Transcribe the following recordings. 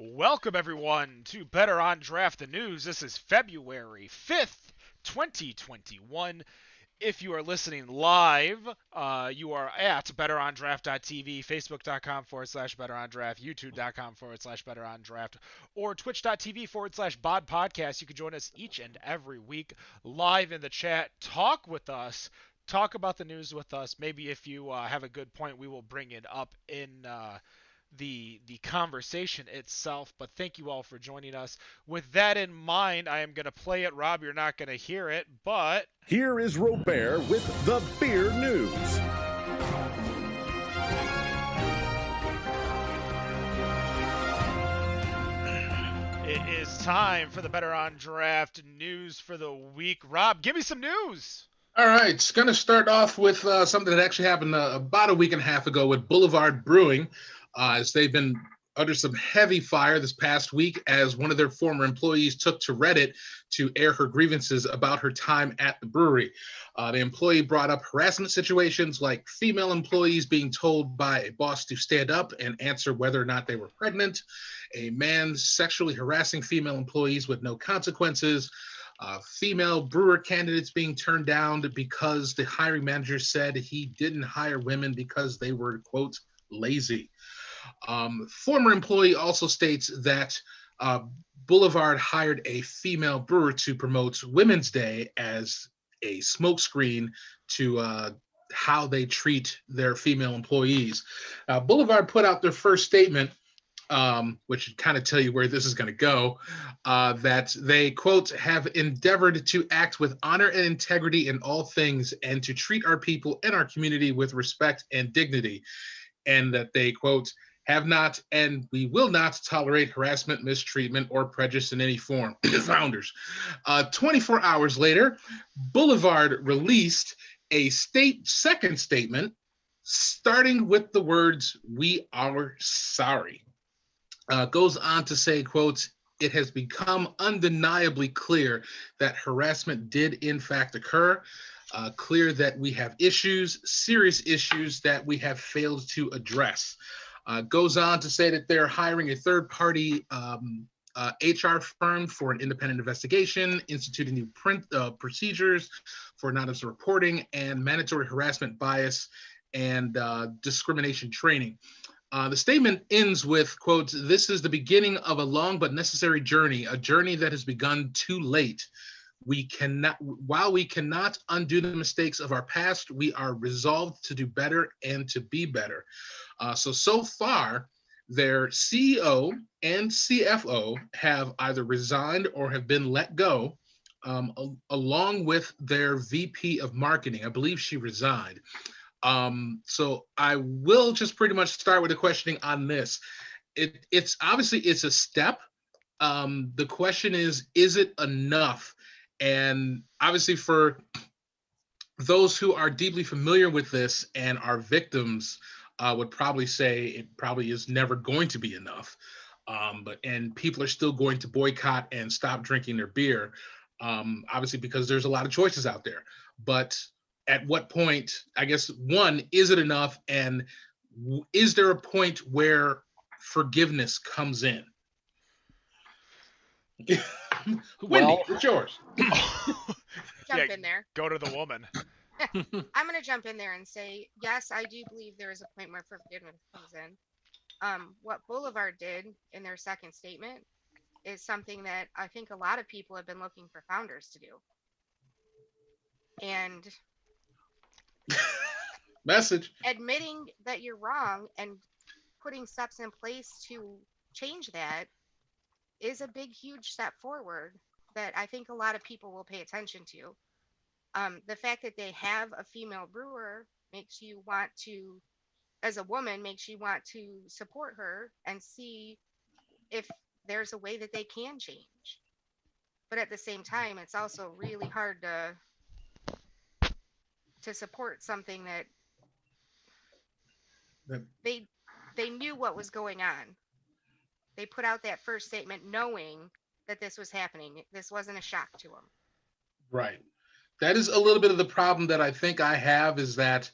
Welcome, everyone, to Better on Draft the News. This is February 5th, 2021. If you are listening live, you are at betterondraft.tv, facebook.com/betterondraft, youtube.com/betterondraft, or twitch.tv/bod podcast. You can join us each and every week live in the chat. Talk with us. Talk about the news with us. Maybe if you have a good point, we will bring it up in the conversation itself. But thank you all for joining us. With that in mind, I am going to play it. Rob, you're not going to hear it, but here is Robert with the beer news. It is time for the Better on Draft news for the week. Rob, give me some news. All right, it's going to start off with something that actually happened about a week and a half ago with Boulevard Brewing, as they've been under some heavy fire this past week as one of their former employees took to Reddit to air her grievances about her time at the brewery. The employee brought up harassment situations like female employees being told by a boss to stand up and answer whether or not they were pregnant, a man sexually harassing female employees with no consequences, female brewer candidates being turned down because the hiring manager said he didn't hire women because they were, quote, lazy. Former employee also states that Boulevard hired a female brewer to promote Women's Day as a smokescreen to how they treat their female employees. Boulevard put out their first statement, which should kind of tell you where this is going to go, that they, quote, have endeavored to act with honor and integrity in all things and to treat our people and our community with respect and dignity, and that they, quote, have not and we will not tolerate harassment, mistreatment, or prejudice in any form. Founders. 24 hours later, Boulevard released a second statement starting with the words, "We are sorry." Goes on to say, quote, "It has become undeniably clear that harassment did in fact occur. Clear that we have issues, serious issues that we have failed to address." Goes on to say that they're hiring a third-party HR firm for an independent investigation, instituting new procedures for anonymous reporting and mandatory harassment, bias, and discrimination training. The statement ends with, quote, "This is the beginning of a long but necessary journey, a journey that has begun too late. While we cannot undo the mistakes of our past, we are resolved to do better and to be better." So far, their CEO and CFO have either resigned or have been let go, along with their VP of marketing. I believe she resigned. So I will just pretty much start with a questioning on this. It's obviously it's a step. The question is it enough? And obviously for those who are deeply familiar with this and are victims, would probably say it probably is never going to be enough. And people are still going to boycott and stop drinking their beer, obviously because there's a lot of choices out there. But at what point, I guess, one, is it enough? And is there a point where forgiveness comes in? Wendy, it's yours. Jump in there. Go to the woman. I'm going to jump in there and say, yes, I do believe there is a point where forgiveness comes in. What Boulevard did in their second statement is something that I think a lot of people have been looking for founders to do. And message. Admitting that you're wrong and putting steps in place to change that is a big, huge step forward that I think a lot of people will pay attention to. The fact that they have a female brewer makes you want to, as a woman, makes you want to support her and see if there's a way that they can change. But at the same time, it's also really hard to support something that they knew what was going on. They put out that first statement knowing that this was happening. This wasn't a shock to them. Right. That is a little bit of the problem that I think I have, is that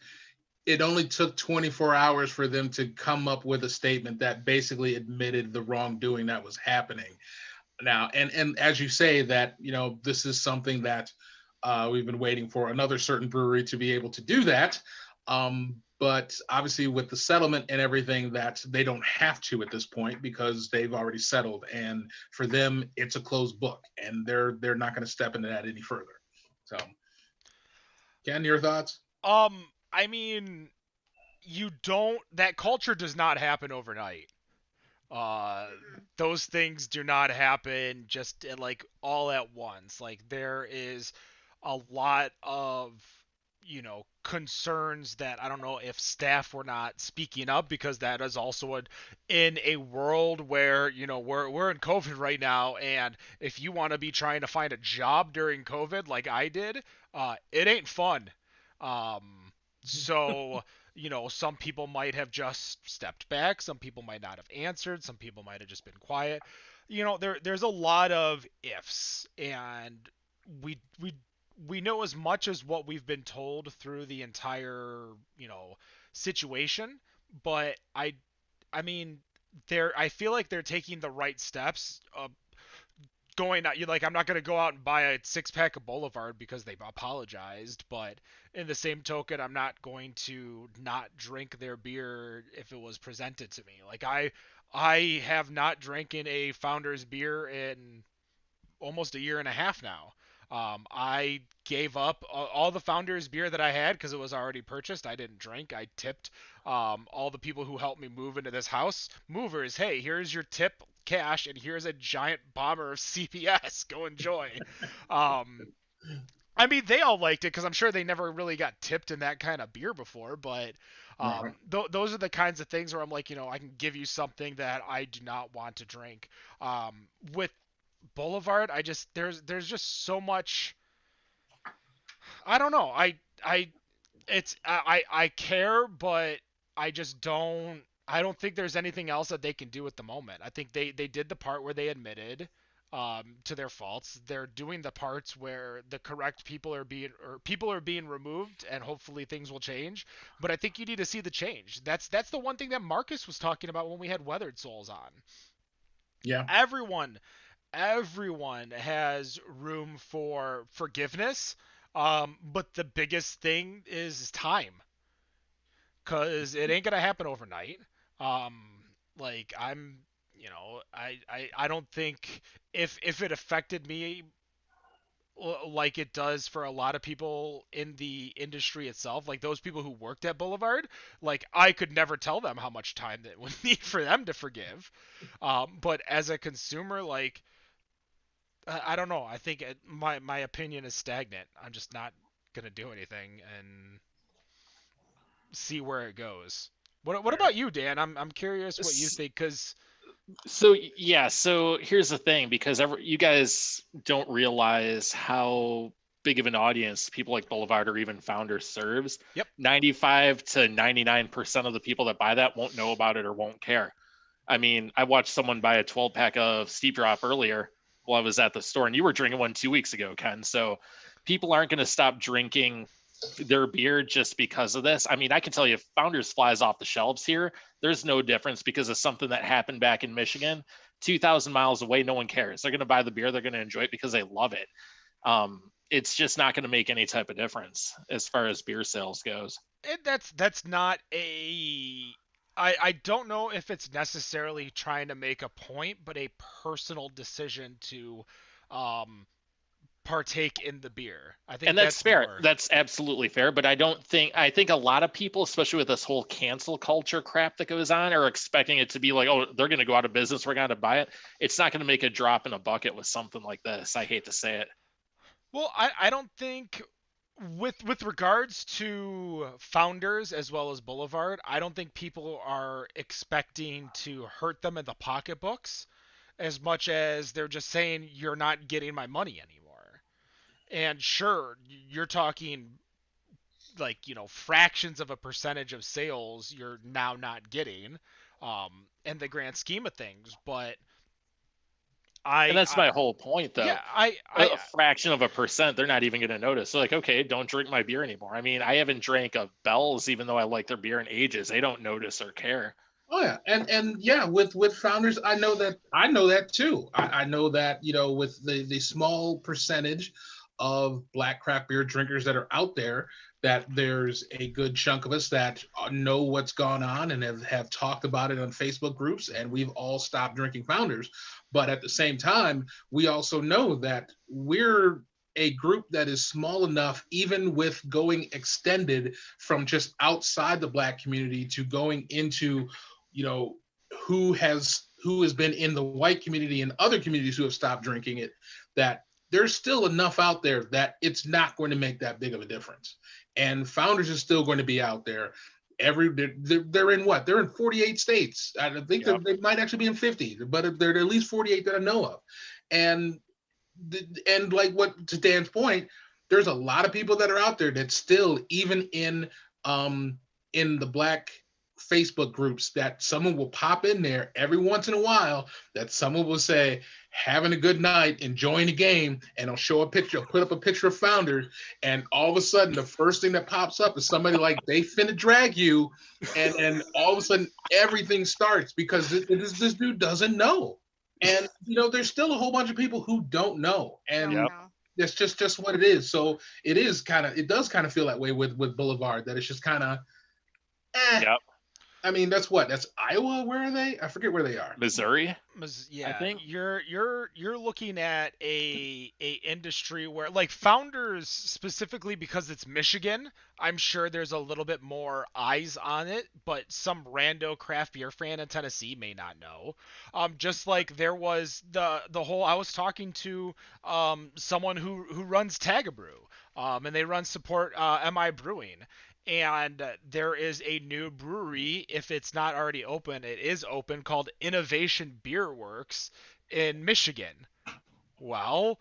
it only took 24 hours for them to come up with a statement that basically admitted the wrongdoing that was happening. Now, and as you say that, this is something that we've been waiting for another certain brewery to be able to do that. But obviously with the settlement and everything, that they don't have to at this point because they've already settled, and for them it's a closed book, and they're not going to step into that any further. So, Ken, your thoughts? I mean, that culture does not happen overnight. Uh, those things do not happen just like all at once. Like there is a lot of concerns that I don't know if staff were not speaking up, because that is also in a world where we're in COVID right now, and if you want to be trying to find a job during COVID like I did, it ain't fun. Um, so some people might have just stepped back, some people might not have answered, some people might have just been quiet. There's a lot of ifs, and we know as much as what we've been told through the entire situation, but I mean, I feel like they're taking the right steps. Going out, I'm not going to go out and buy a 6-pack of Boulevard because they've apologized, but in the same token, I'm not going to not drink their beer if it was presented to me. Like I have not drinking a Founders beer in almost a year and a half now. I gave up all the Founders beer that I had because it was already purchased. I didn't drink. I tipped all the people who helped me move into this house. Movers, hey, here's your tip cash, and here's a giant bomber of CPS. Go enjoy. Um, I mean, they all liked it because I'm sure they never really got tipped in that kind of beer before. But those are the kinds of things where I'm like, I can give you something that I do not want to drink. With Boulevard, there's just so much. I don't know. I care, but I just don't. I don't think there's anything else that they can do at the moment. I think they did the part where they admitted to their faults. They're doing the parts where the correct people are being removed, and hopefully things will change. But I think you need to see the change. That's the one thing that Marcus was talking about when we had Weathered Souls on. Yeah. Everyone has room for forgiveness, but the biggest thing is time, because it ain't gonna happen overnight. um like I don't think, if it affected me like it does for a lot of people in the industry itself, like those people who worked at Boulevard, like I could never tell them how much time that would need for them to forgive. But as a consumer, like I don't know. I think my opinion is stagnant. I'm just not gonna do anything and see where it goes. What about you, Dan? I'm curious what you think, because So yeah, so here's the thing, because you guys don't realize how big of an audience people like Boulevard or even Founder serves. yep. 95 to 99% of the people that buy that won't know about it or won't care. I mean, I watched someone buy a 12-pack of Steep Drop earlier while I was at the store, and you were drinking one 2 weeks ago, Ken. So people aren't going to stop drinking their beer just because of this. I mean, I can tell you, if Founders flies off the shelves here, there's no difference because of something that happened back in Michigan, 2,000 miles away. No one cares. They're going to buy the beer. They're going to enjoy it because they love it. It's just not going to make any type of difference as far as beer sales goes. And that's not a. I don't know if it's necessarily trying to make a point, but a personal decision to partake in the beer. I think And that's fair. more. That's absolutely fair. But I think a lot of people, especially with this whole cancel culture crap that goes on, are expecting it to be like, oh, they're going to go out of business. We're going to buy it. It's not going to make a drop in a bucket with something like this. I hate to say it. Well, I don't think, with regards to Founders as well as Boulevard, I don't think people are expecting to hurt them in the pocketbooks as much as they're just saying you're not getting my money anymore. And sure, you're talking like, fractions of a percentage of sales you're now not getting in the grand scheme of things, but And that's my whole point, though. Yeah, A fraction of a percent, they're not even going to notice. They're like, okay, don't drink my beer anymore. I mean, I haven't drank a Bell's, even though I like their beer in ages. They don't notice or care. Oh yeah, and yeah, with founders, I know that too. I know that, with the small percentage of black craft beer drinkers that are out there, that there's a good chunk of us that know what's gone on and have talked about it on Facebook groups, and we've all stopped drinking founders. But at the same time, we also know that we're a group that is small enough, even with going extended from just outside the black community to going into, who has been in the white community and other communities who have stopped drinking it, that there's still enough out there that it's not going to make that big of a difference. And founders is still going to be out there. They're in what? They're in 48 states. I think they might actually be in 50, but they're at least 48 that I know of. And like, what, to Dan's point, there's a lot of people that are out there that still, even in the black Facebook groups, that someone will pop in there every once in a while, that someone will say, having a good night, enjoying the game, and I'll show a picture, put up a picture of founders, and all of a sudden the first thing that pops up is somebody like, they finna drag you, and all of a sudden everything starts because this dude doesn't know. And there's still a whole bunch of people who don't know, and that's just what it is. So it does kind of feel that way with Boulevard, that it's just kind of I mean, that's Iowa. Where are they? I forget where they are. Missouri. Yeah, I think you're looking at a industry where, like, founders specifically, because it's Michigan, I'm sure there's a little bit more eyes on it, but some rando craft beer fan in Tennessee may not know. Just like there was the whole, I was talking to someone who runs Tagabrew, and they run support MI Brewing. And there is a new brewery, if it's not already open, it is open, called Innovation Beer Works in Michigan. Well,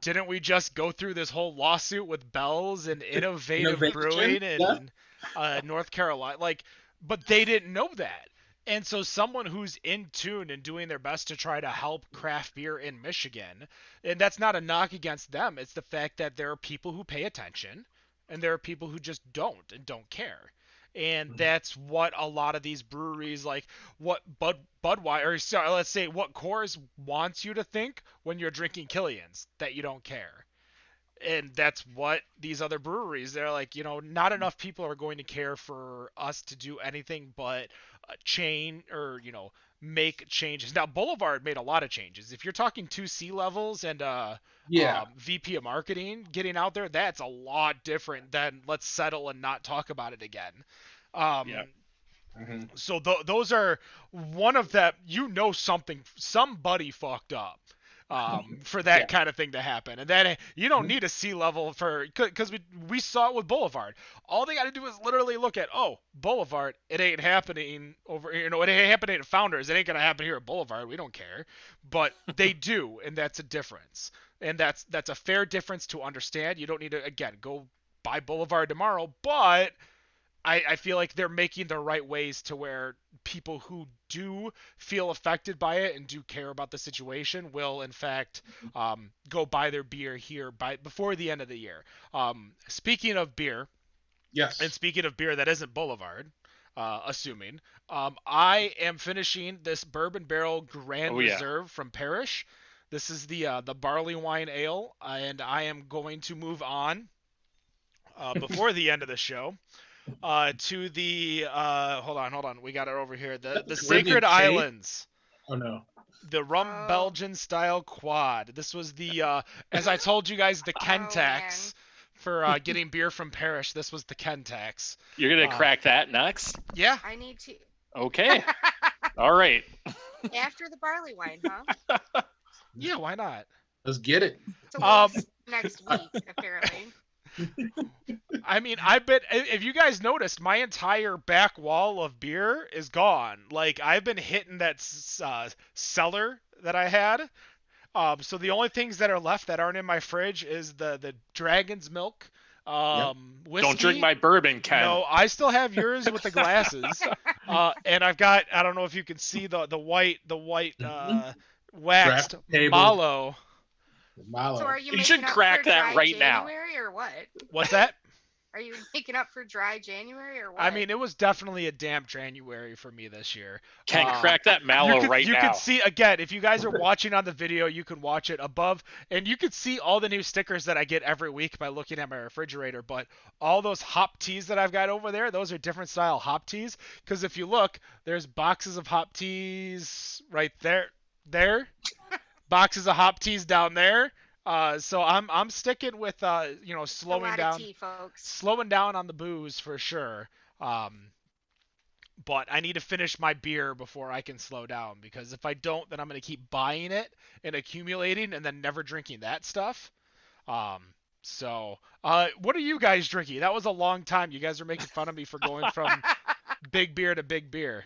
didn't we just go through this whole lawsuit with Bell's and Innovative Brewing in North Carolina? Like, but they didn't know that. And so someone who's in tune and doing their best to try to help craft beer in Michigan, and that's not a knock against them, it's the fact that there are people who pay attention, and there are people who just don't care. And that's what a lot of these breweries, like what Budweiser, or sorry, let's say what Coors wants you to think when you're drinking Killian's, that you don't care. And that's what these other breweries, they're like, not enough people are going to care for us to do anything but chain or, make changes. Now, Boulevard made a lot of changes. If you're talking 2 C-levels and VP of marketing getting out there, that's a lot different than let's settle and not talk about it again. So those are one of that, somebody fucked up for that kind of thing to happen. And then you don't need a C-level because we saw it with Boulevard. All they got to do is literally look at, Boulevard, it ain't happening it ain't happening at Founders. It ain't going to happen here at Boulevard. We don't care. But they do, and that's a difference. And that's a fair difference to understand. You don't need to, again, go buy Boulevard tomorrow, but I feel like they're making the right ways to where people who do feel affected by it and do care about the situation will, in fact, go buy their beer here before the end of the year. Speaking of beer, yes, and speaking of beer that isn't Boulevard, assuming, I am finishing this Bourbon Barrel Grand Reserve from Parrish. This is the barley wine ale, and I am going to move on before the end of the show. To the hold on, we got it over here. The Sacred Islands. Oh no. The Rum Belgian style quad. This was the as I told you guys, the Kentax for getting beer from Parrish. This was the Kentax. You're gonna crack that next? Yeah. I need to. Okay. All right. After the barley wine, huh? Yeah, why not? Let's get it. So next week, apparently. I mean, I bet if you guys noticed, my entire back wall of beer is gone. Like, I've been hitting that cellar that I had. So the only things that are left that aren't in my fridge is the Dragon's Milk, whiskey. Don't drink my bourbon, Ken. No, I still have yours with the glasses. And I've got, I don't know if you can see the white waxed Draft table. Malo. Malo. So are you You making should up crack for that dry right now. January or what? What's that? Are you making up for dry January or what? I mean, it was definitely a damp January for me this year. Ken, crack that mallow right you now. can see, again, if you guys are watching on the video, you can watch it above, and you can see all the new stickers that I get every week by looking at my refrigerator. But all those hop teas that I've got over there, those are different style hop teas. Because if you look, there's boxes of hop teas right there, boxes of hop teas down there. So I'm sticking with slowing down. Tea, folks. Slowing down on the booze for sure. But I need to finish my beer before I can slow down, because if I don't, then I'm going to keep buying it and accumulating and then never drinking that stuff. So what are you guys drinking? That was a long time. You guys are making fun of me for going from big beer to big beer.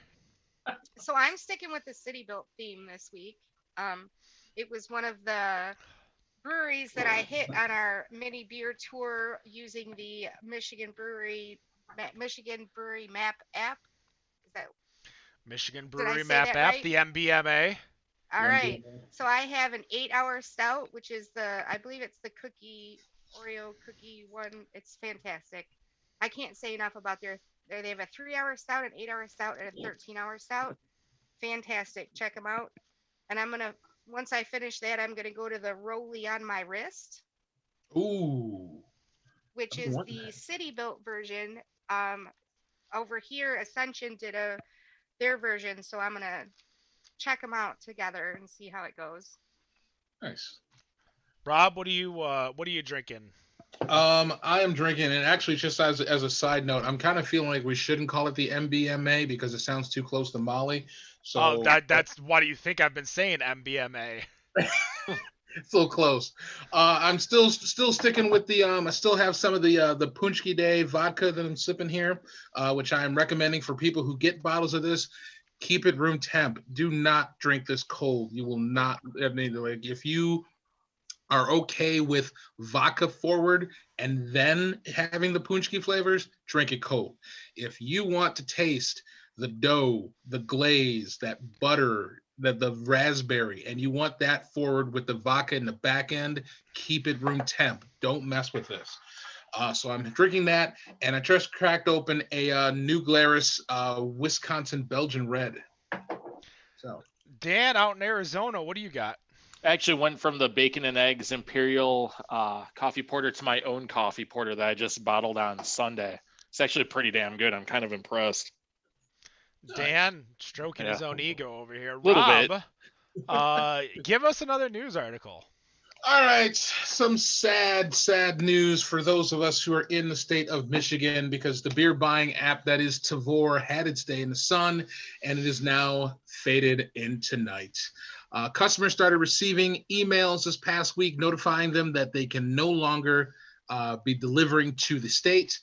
So I'm sticking with the City Built theme this week. It was one of the breweries that I hit on our mini beer tour using the Michigan Brewery Map app. Is that Michigan Did I Brewery say Map that app, right? the MBMA. all right? So I have an 8-hour stout, which is I believe it's the Oreo cookie one. It's fantastic. I can't say enough about they have a 3-hour stout, an 8-hour stout, and a 13-hour stout. Fantastic. Check them out. And once I finish that, I'm going to go to the Rolly on my wrist. Ooh. Which is the City Built version. Over here, Ascension did their version, so I'm gonna check them out together and see how it goes. Nice. Rob, what are you drinking? I am drinking, and actually, just as a side note, I'm kind of feeling like we shouldn't call it the MBMA because it sounds too close to Molly. So that's why do you think I've been saying MBMA? It's a little close. I'm still sticking with the I still have some of the Punchki Day vodka that I'm sipping here, which I am recommending for people who get bottles of this. Keep it room temp. Do not drink this cold. You will not. I mean, like, if you are okay with vodka forward and then having the Punchki flavors, drink it cold. If you want to taste the dough, the glaze, that butter, the raspberry, and you want that forward with the vodka in the back end, keep it room temp. Don't mess with this. So I'm drinking that, and I just cracked open a New Glarus Wisconsin Belgian Red. So Dan, out in Arizona, what do you got? I actually went from the bacon and eggs imperial coffee porter to my own coffee porter that I just bottled on Sunday. It's actually pretty damn good. I'm kind of impressed. Dan stroking his own ego over here. Little Rob, give us another news article. all right, some sad news for those of us who are in the state of Michigan, because the beer buying app that is Tavor had its day in the sun, and it is now faded into night. Customers started receiving emails this past week notifying them that they can no longer be delivering to the state.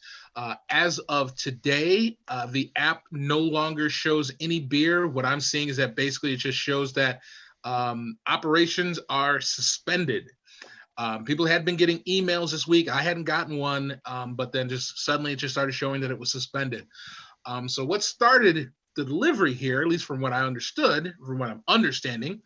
As of today, the app no longer shows any beer. What I'm seeing is that basically it just shows that operations are suspended. People had been getting emails this week. I hadn't gotten one, but then just suddenly it just started showing that it was suspended. So what started the delivery here, at least from what I understood, from what I'm understanding,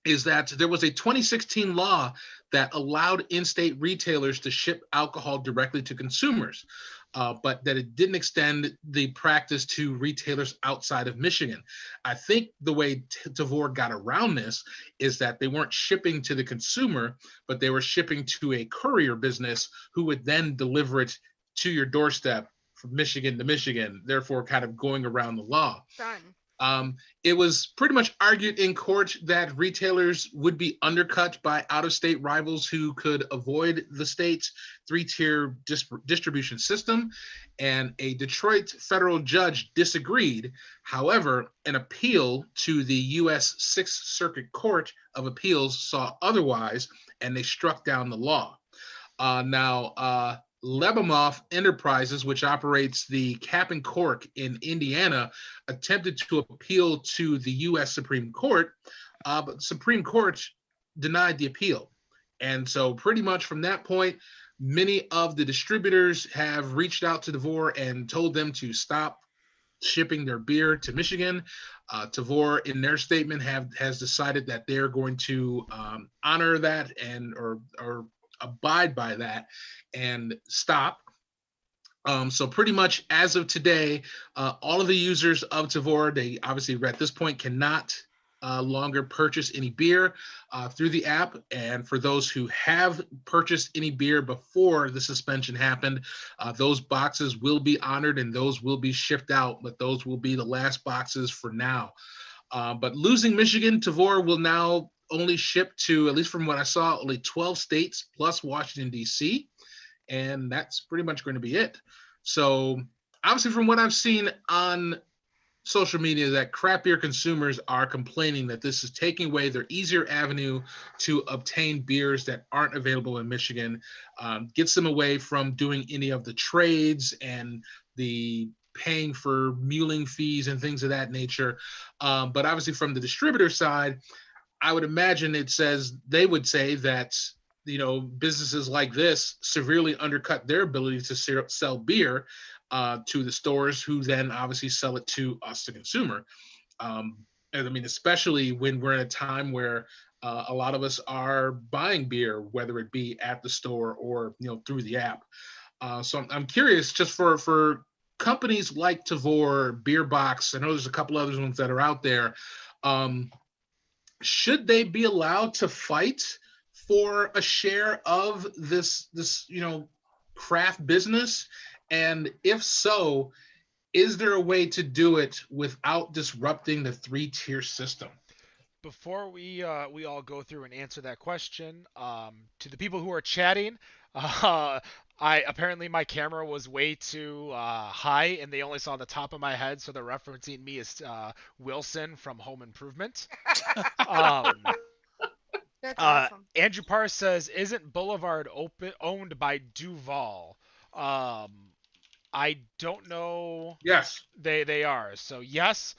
is that there was a 2016 law that allowed in-state retailers to ship alcohol directly to consumers, but that it didn't extend the practice to retailers outside of Michigan. I think the way Tavor got around this is that they weren't shipping to the consumer, but they were shipping to a courier business who would then deliver it to your doorstep from Michigan to Michigan, therefore kind of going around the law. Done. It was pretty much argued in court that retailers would be undercut by out-of-state rivals who could avoid the state's three-tier distribution system, and a Detroit federal judge disagreed. However, an appeal to the U.S. Sixth Circuit Court of Appeals saw otherwise, and they struck down the law. Now, Lebemoff Enterprises, which operates the Cap and Cork in Indiana, attempted to appeal to the U.S. Supreme Court, but the Supreme Court denied the appeal. And so pretty much from that point, many of the distributors have reached out to Tavor and told them to stop shipping their beer to Michigan. Tavor, in their statement, has decided that they're going to honor that and or abide by that and stop. So pretty much as of today, all of the users of Tavor, they obviously at this point cannot longer purchase any beer through the app. And for those who have purchased any beer before the suspension happened, those boxes will be honored and those will be shipped out, but those will be the last boxes for now. But losing Michigan, Tavor will now only ship to, at least from what I saw, only 12 states plus Washington, D.C., and that's pretty much going to be it. So obviously from what I've seen on social media, that craft beer consumers are complaining that this is taking away their easier avenue to obtain beers that aren't available in Michigan, gets them away from doing any of the trades and the paying for muling fees and things of that nature. But obviously from the distributor side, I would imagine they would say that businesses like this severely undercut their ability to sell beer to the stores, who then obviously sell it to us, the consumer. And I mean, especially when we're in a time where a lot of us are buying beer, whether it be at the store or through the app. So I'm curious, just for companies like Tavor, Beer Box. I know there's a couple other ones that are out there. Should they be allowed to fight for a share of this craft business? And if so, is there a way to do it without disrupting the 3-tier system? Before we all go through and answer that question, to the people who are chatting, apparently my camera was way too high and they only saw the top of my head, so they're referencing me as Wilson from Home Improvement. That's awesome. Andrew Parr says, "Isn't Boulevard owned by Duval?" I don't know. Yes, they are. So yes.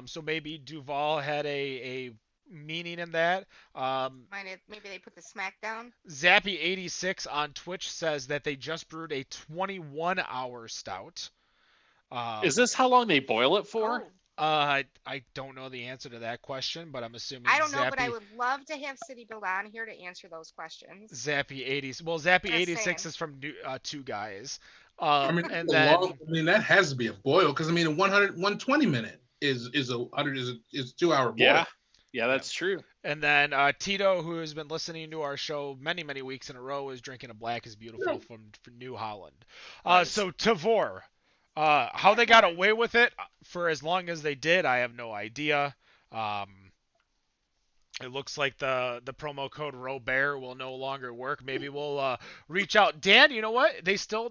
So maybe Duval had a meaning in that. Maybe they put the smackdown. Zappy86 on Twitch says that they just brewed a 21-hour stout. Is this how long they boil it for? Oh. I don't know the answer to that question, but I'm assuming I don't know, but I would love to have City Build on here to answer those questions. Zappy86 is from Two Guys. I mean, and then that has to be a boil, because I mean, a 120 minute is a 2 hour boil. Yeah, that's true. And then Tito, who has been listening to our show many weeks in a row, is drinking a Black is Beautiful from New Holland. Nice. So Tavor, how they got away with it for as long as they did, I have no idea. It looks like the promo code Robert will no longer work. Maybe we'll reach out. Dan, you know what? They still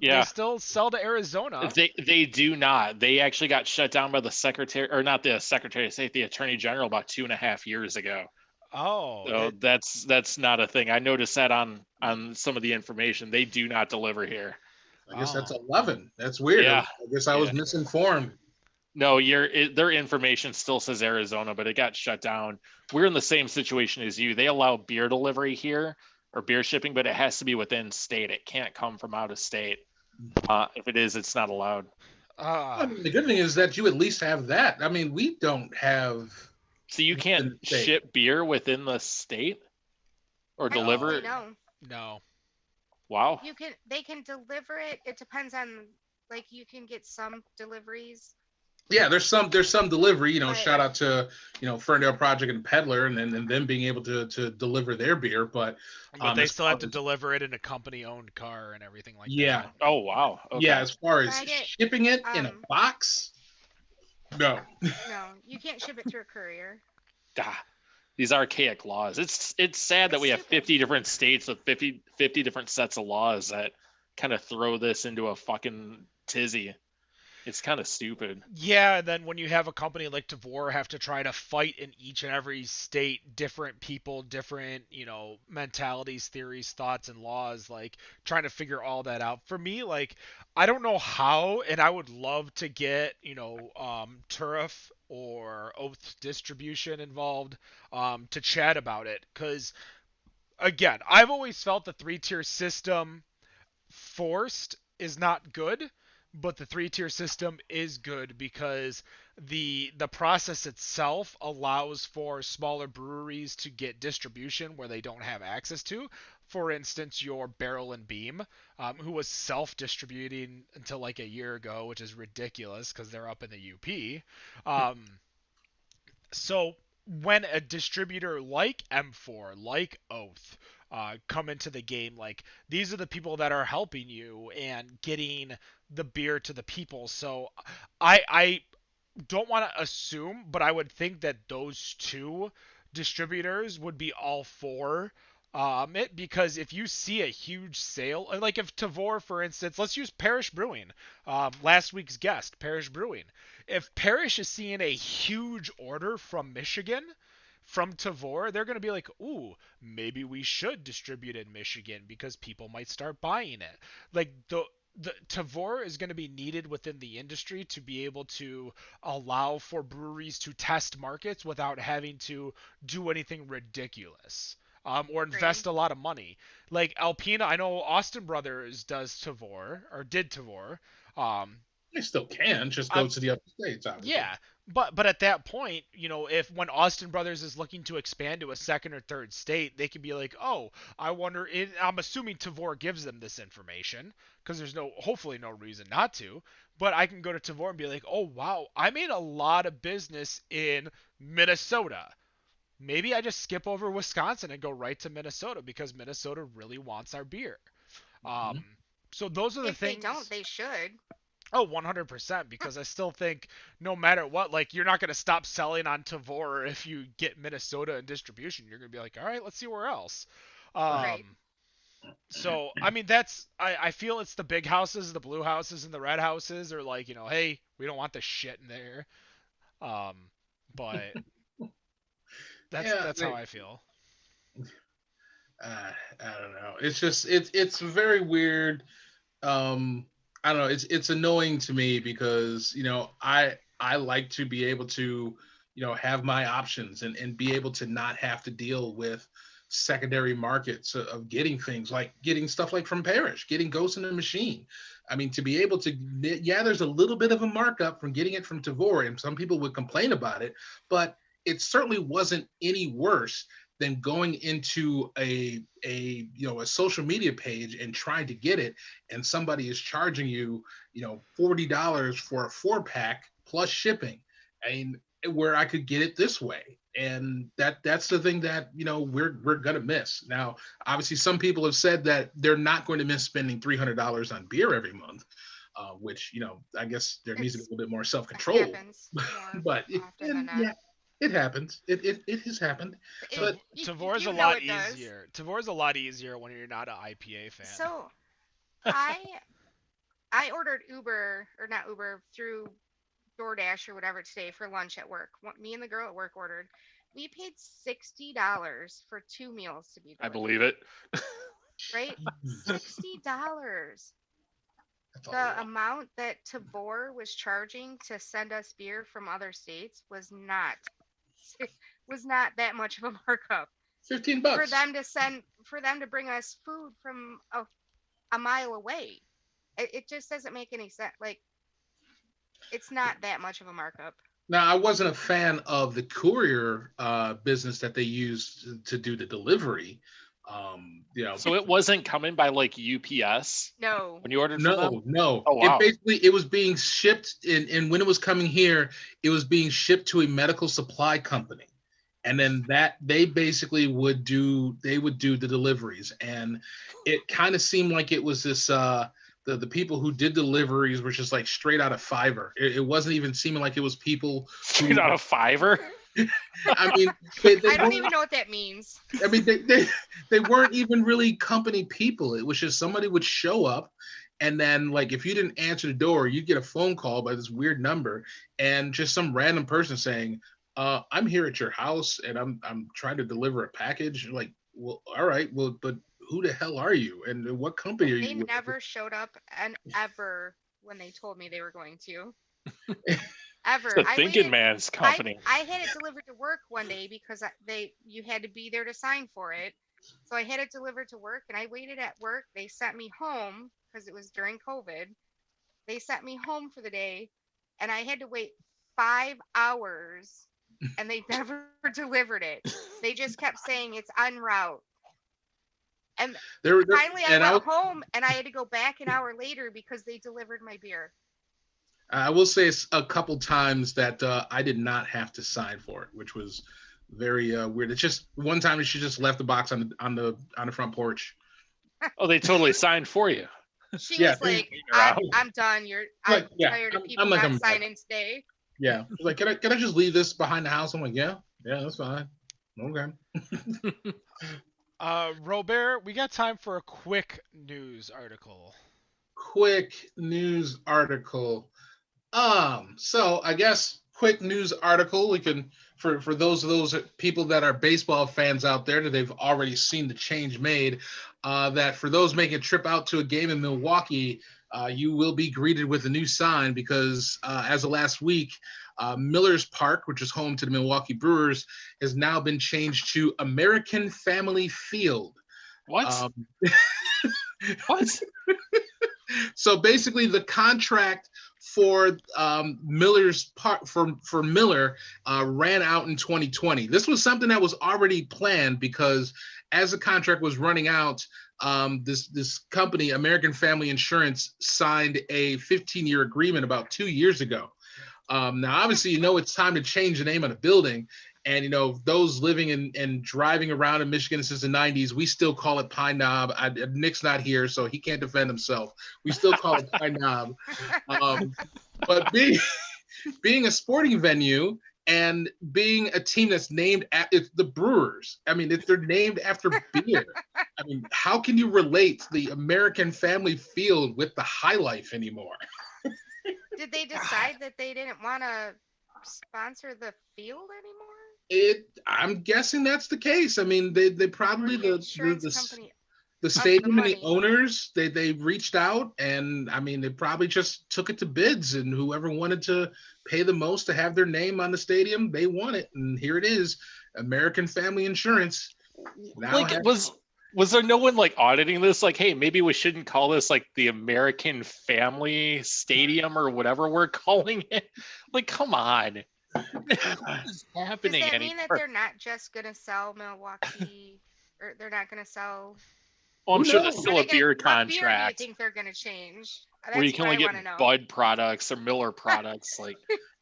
sell to Arizona. They do not. They actually got shut down by the secretary, or not the secretary of state, the attorney general about 2.5 years ago. Oh, so that's not a thing. I noticed that on some of the information. They do not deliver here. I guess that's 11. That's weird. Yeah. I guess I was misinformed. No, their information still says Arizona, but it got shut down. We're in the same situation as you. They allow beer delivery here, or beer shipping, but it has to be within state. It can't come from out of state. If it is, it's not allowed. I mean, the good thing is that you at least have that. I mean, we don't have. So you can't ship beer within the state or deliver it? No. Wow. They can deliver it. It depends on, like, you can get some deliveries. Yeah, there's some delivery, right. Shout out to, Ferndale Project and Peddler, and then them being able to deliver their beer, but they still have to deliver it in a company-owned car and everything like that. Oh, wow. Okay. Yeah, as far as shipping it in a box, no. No, you can't ship it through a courier. These archaic laws. It's sad that we have 50 different states with 50 different sets of laws that kind of throw this into a fucking tizzy. It's kind of stupid. Yeah, and then when you have a company like Tavor have to try to fight in each and every state, different people, different, mentalities, theories, thoughts, and laws, like trying to figure all that out. For me, like, I don't know how, and I would love to get, Turf or Oath Distribution involved to chat about it. Because, again, I've always felt the 3-tier system forced is not good. but the 3-tier system is good because the process itself allows for smaller breweries to get distribution where they don't have access to. For instance, your Barrel and Beam, who was self-distributing until like a year ago, which is ridiculous because they're up in the UP. So when a distributor like M4, like Oath, come into the game, like these are the people that are helping you and getting the beer to the people. So I don't want to assume, but I would think that those two distributors would be all for it, because if you see a huge sale, like if Tavor, for instance, let's use Parish Brewing, last week's guest, Parish Brewing. If Parish is seeing a huge order from Michigan, from Tavor, they're going to be like, ooh, maybe we should distribute in Michigan because people might start buying it. Like the Tavor is going to be needed within the industry to be able to allow for breweries to test markets without having to do anything ridiculous, or Agree. invest a lot of money. Like Alpina, I know Austin Brothers does Tavor, or did Tavor. Um, They still can, just I'm go to the other states, obviously. Yeah, but at that point, if when Austin Brothers is looking to expand to a second or third state, they could be like, oh, I wonder. I'm assuming Tavor gives them this information because there's hopefully no reason not to. But I can go to Tavor and be like, oh wow, I made a lot of business in Minnesota. Maybe I just skip over Wisconsin and go right to Minnesota because Minnesota really wants our beer. Um, Mhm. so those are the If they don't, things. they should. Oh, 100%, because I still think no matter what, like you're not going to stop selling on Tavor if you get Minnesota in distribution. You're going to be like, all right, let's see where else. Right. Um, so I mean I feel it's the big houses, the blue houses and the red houses are like, hey, we don't want this shit in there. Um, but that's Yeah, that's how I feel. I don't know. It's just it's very weird. um I don't know, it's annoying to me because I like to be able to have my options and be able to not have to deal with secondary markets of getting things like getting stuff like from Parish, getting Ghost in the Machine. I mean, to be able to, yeah, there's a little bit of a markup from getting it from Tavor, and some people would complain about it, but it certainly wasn't any worse than going into a social media page and trying to get it, and somebody is charging you $40 for a 4-pack plus shipping. I mean, where I could get it this way. And that's the thing that we're gonna miss. Now, obviously, some people have said that they're not going to miss spending $300 on beer every month, which I guess there needs to be a It's little bit more self It control. happens more But often than and not. yeah, it happens. It has happened. It, But Tavor's a you know lot it does. easier. Tavor's a lot easier when you're not an IPA fan. So I I ordered Uber, or not Uber, through DoorDash or whatever today for lunch at work. Me and the girl at work ordered. We paid $60 for 2 meals to be I delivered. believe it. Right? $60. that's a The lot. amount that Tabor was charging to send us beer from other states was not that much of a markup. 15 For bucks. them to bring us food from a mile away. It just doesn't make any sense. Like, it's not that much of a markup. Now, I wasn't a fan of the courier business that they used to do the delivery. So it wasn't coming by like UPS No. when you ordered from them? No, no. Oh It wow. basically it was being shipped, and when it was coming here, it was being shipped to a medical supply company, and then that they would do the deliveries, and it kind of seemed like it was this the people who did deliveries were just like straight out of Fiverr. It wasn't even seeming like it was people Straight who, out of Fiverr. I mean, they I don't weren't. even know what that means. I mean, they weren't even really company people. It was just somebody would show up, and then like if you didn't answer the door, you'd get a phone call by this weird number, and just some random person saying, "I'm here at your house, and I'm trying to deliver a package." You're like, well, all right, well, but who the hell are you, and what company are They you with? never showed up and ever when they told me they were going to. Ever. The thinking man's company. I had it delivered to work one day because you had to be there to sign for it. So I had it delivered to work and I waited at work. They sent me home because it was during COVID. They sent me home for the day, and I had to wait 5 hours, and they never delivered it. They just kept saying it's en route. And finally, I and went home, and I had to go back an hour later because they delivered my beer. I will say a couple times that I did not have to sign for it, which was very weird. It's just one time she just left the box on the front porch. Oh, they totally signed for you. She was like, I'm done. I'm tired of people not signing today. Yeah. She's like, can I just leave this behind the house? I'm like, yeah, that's fine. Okay. Robert, we got time for a quick news article. Quick news article. So I guess quick news article. We can for those people that are baseball fans out there that they've already seen the change made. That for those making a trip out to a game in Milwaukee, you will be greeted with a new sign because as of last week, Miller's Park, which is home to the Milwaukee Brewers, has now been changed to American Family Field. What? What? So basically, the contract for Miller's Park for Miller ran out in 2020. This was something that was already planned because as the contract was running out, this company, American Family Insurance, signed a 15-year agreement about 2 years ago. Now, obviously, it's time to change the name of the building. And, those living and driving around in Michigan since the 90s, we still call it Pine Knob. Nick's not here, so he can't defend himself. We still call it Pine Knob. But being a sporting venue and being a team that's named it's the Brewers. I mean, they're named after beer. I mean, how can you relate the American Family Field with the High Life anymore? Did they decide that they didn't want to sponsor the field anymore? I'm guessing that's the case. I mean, they probably the stadium and the owners they reached out, and I mean they probably just took it to bids, and whoever wanted to pay the most to have their name on the stadium, they won it, and here it is, American Family Insurance. Now was there no one auditing this? Like, hey, maybe we shouldn't call this the American Family Stadium or whatever we're calling it. Come on. What is happening? Does that mean that they're not just going to sell Milwaukee, or they're not going to sell? Well, I'm sure there's still a beer contract. What beer do you think they're going to change? That's where you can only get Bud products or Miller products,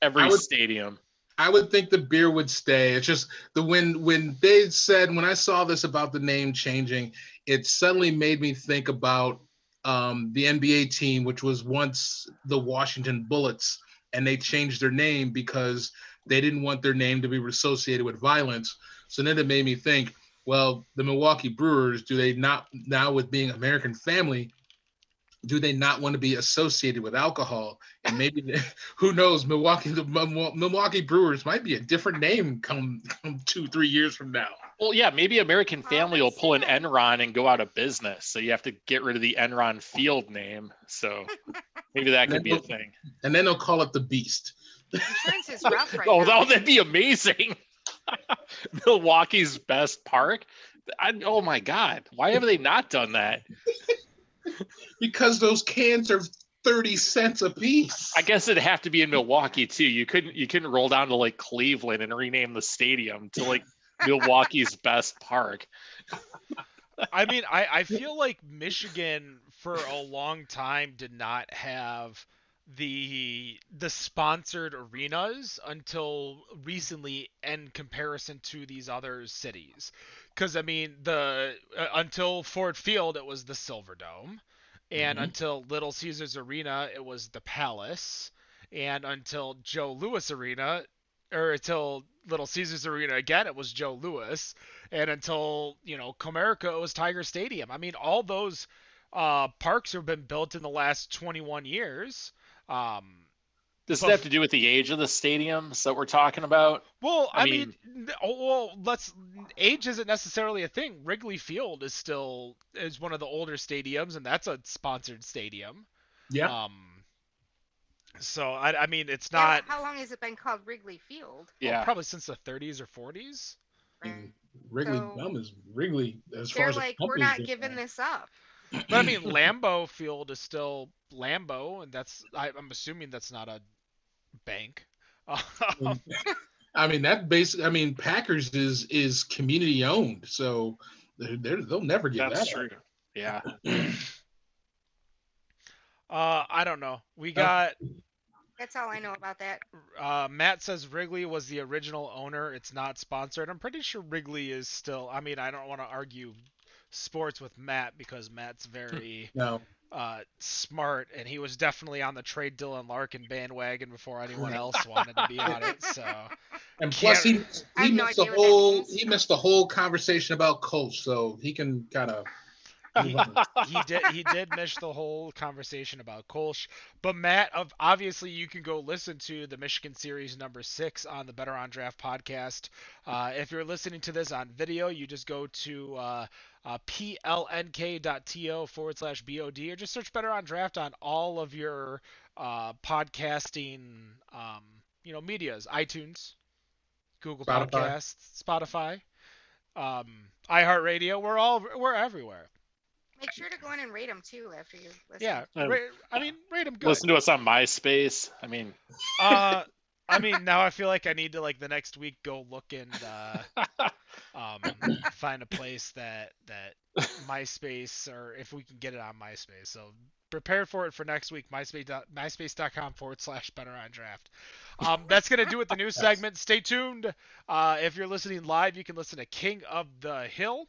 every stadium. I would think the beer would stay. It's just when they said, when I saw this about the name changing, it suddenly made me think about the NBA team, which was once the Washington Bullets. And they changed their name because they didn't want their name to be associated with violence. So then it made me think, well, the Milwaukee Brewers, do they not, now with being American Family, do they not want to be associated with alcohol? And maybe, who knows, the Milwaukee Brewers might be a different name come 2-3 years from now. Well, yeah, maybe American Family will pull an Enron and go out of business. So you have to get rid of the Enron Field name. So maybe that could be a thing. And then they'll call it the Beast. Insurance is rough right now. That'd be amazing. Milwaukee's best park. Oh my God. Why have they not done that? Because those cans are 30 cents a piece. I guess it'd have to be in Milwaukee too. You couldn't roll down to Cleveland and rename the stadium to Milwaukee's best park. I mean, I feel like Michigan for a long time did not have the sponsored arenas until recently in comparison to these other cities. Because I mean, until Ford Field it was the Silver Dome, and until Little Caesars Arena it was the Palace, and until Joe Louis Arena, or until Little Caesars Arena again it was Joe Louis, and until Comerica it was Tiger Stadium. I mean, all those parks have been built in the last 21 years. Does it have to do with the age of the stadiums that we're talking about? Well, I mean, age isn't necessarily a thing. Wrigley Field is one of the older stadiums, and that's a sponsored stadium. Yeah. So I mean, it's not. How long has it been called Wrigley Field? Yeah, probably since the 30s or 40s. Wrigley Dome is Wrigley as far as they're like, we're not giving this up. But I mean, Lambeau Field is still Lambeau, and I'm assuming that's not a bank. I mean that basically. I mean, Packers is community owned, so they'll never give That's that true. Yeah. I don't know. We up. got That's all I know about that. Matt says Wrigley was the original owner. It's not sponsored. I'm pretty sure Wrigley is still. I mean, I don't want to argue sports with Matt because Matt's very No, smart, and he was definitely on the trade Dylan Larkin bandwagon before anyone else wanted to be on it. So and plus can't. I have no missed the idea what that whole means. he missed the whole conversation about Colts, so he can kind of He, he did miss the whole conversation about Kolsch. But Matt, obviously you can go listen to the Michigan Series number 6 on the Better on Draft podcast. If you're listening to this on video, you just go to plnk.to/BOD or just search Better on Draft on all of your podcasting medias, iTunes, Google Spotify. Podcasts, Spotify, iHeartRadio. We're everywhere. Make sure to go in and rate them too after you listen. Yeah, rate them good. Listen to us on MySpace. I mean, now I feel like I need to the next week go look and find a place that MySpace, or if we can get it on MySpace. So prepare for it for next week. MySpace.com/better on draft. That's gonna do it. The news segment. Stay tuned. If you're listening live, you can listen to King of the Hill.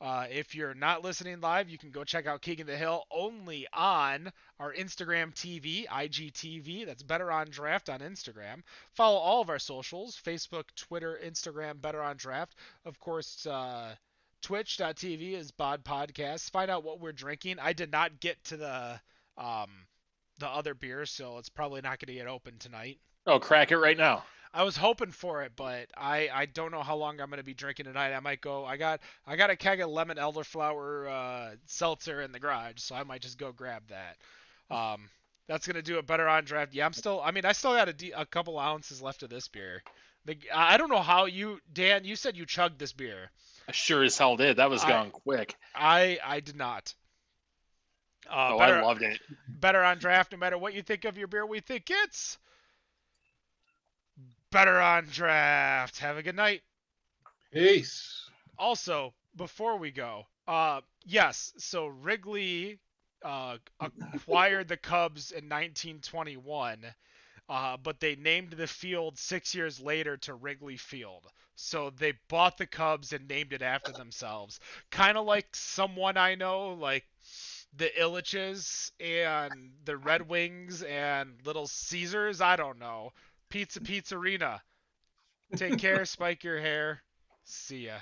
If you're not listening live, you can go check out King of the Hill only on our Instagram TV, IGTV. That's Better on Draft on Instagram. Follow all of our socials, Facebook, Twitter, Instagram, Better on Draft. Of course, Twitch.tv is Bod Podcast. Find out what we're drinking. I did not get to the other beer, so it's probably not going to get open tonight. oh, crack it right now. I was hoping for it, but I don't know how long I'm going to be drinking tonight. I might go. I got a keg of lemon elderflower seltzer in the garage, so I might just go grab that. That's going to do it. Better on draft. Yeah, I still got a couple ounces left of this beer. I don't know how Dan, you said you chugged this beer. I sure as hell did. That was gone quick. I did not. I loved it. Better on draft. No matter what you think of your beer, we think it's Better on Draft. Have a good night. Peace. Also, before we go, yes, so Wrigley acquired the Cubs in 1921, but they named the field 6 years later to Wrigley Field. So they bought the Cubs and named it after themselves. Kind of like someone I know, like the Illiches and the Red Wings and Little Caesars. I don't know. Pizzarina. Take care, spike your hair. See ya.